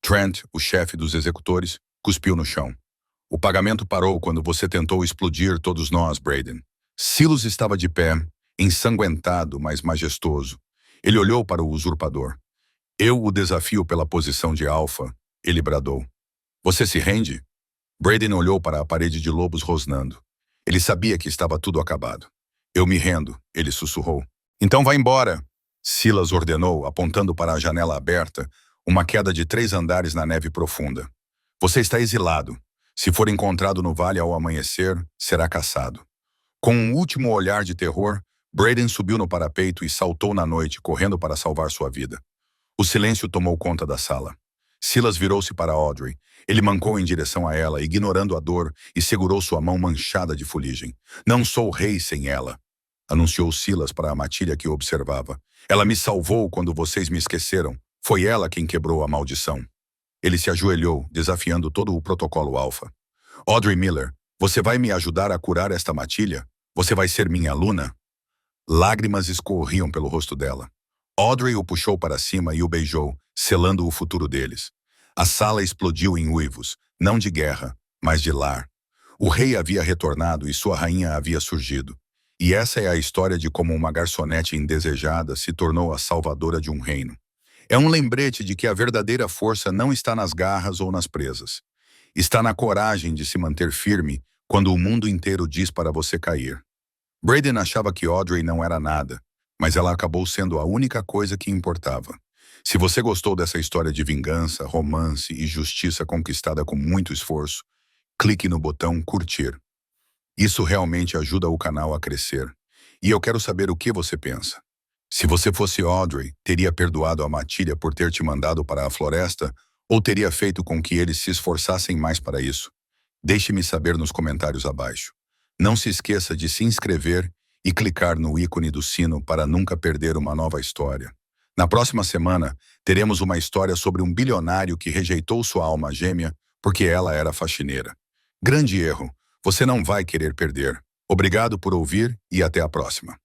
Trent, o chefe dos executores, cuspiu no chão. O pagamento parou quando você tentou explodir todos nós, Brayden. Silas estava de pé, ensanguentado, mas majestoso. Ele olhou para o usurpador. Eu o desafio pela posição de alfa, ele bradou. Você se rende? Brayden olhou para a parede de lobos rosnando. Ele sabia que estava tudo acabado. Eu me rendo, ele sussurrou. Então vá embora, Silas ordenou, apontando para a janela aberta, uma queda de 3 andares na neve profunda. Você está exilado. Se for encontrado no vale ao amanhecer, será caçado. Com um último olhar de terror, Brayden subiu no parapeito e saltou na noite, correndo para salvar sua vida. O silêncio tomou conta da sala. Silas virou-se para Audrey. Ele mancou em direção a ela, ignorando a dor, e segurou sua mão manchada de fuligem. Não sou rei sem ela, anunciou Silas para a matilha que o observava. Ela me salvou quando vocês me esqueceram. Foi ela quem quebrou a maldição. Ele se ajoelhou, desafiando todo o protocolo alfa. Audrey Miller, você vai me ajudar a curar esta matilha? Você vai ser minha aluna? Lágrimas escorriam pelo rosto dela. Audrey o puxou para cima e o beijou, selando o futuro deles. A sala explodiu em uivos, não de guerra, mas de lar. O rei havia retornado e sua rainha havia surgido. E essa é a história de como uma garçonete indesejada se tornou a salvadora de um reino. É um lembrete de que a verdadeira força não está nas garras ou nas presas. Está na coragem de se manter firme quando o mundo inteiro diz para você cair. Brayden achava que Audrey não era nada, mas ela acabou sendo a única coisa que importava. Se você gostou dessa história de vingança, romance e justiça conquistada com muito esforço, clique no botão curtir. Isso realmente ajuda o canal a crescer. E eu quero saber o que você pensa. Se você fosse Audrey, teria perdoado a matilha por ter te mandado para a floresta ou teria feito com que eles se esforçassem mais para isso? Deixe-me saber nos comentários abaixo. Não se esqueça de se inscrever e clicar no ícone do sino para nunca perder uma nova história. Na próxima semana, teremos uma história sobre um bilionário que rejeitou sua alma gêmea porque ela era faxineira. Grande erro. Você não vai querer perder. Obrigado por ouvir e até a próxima.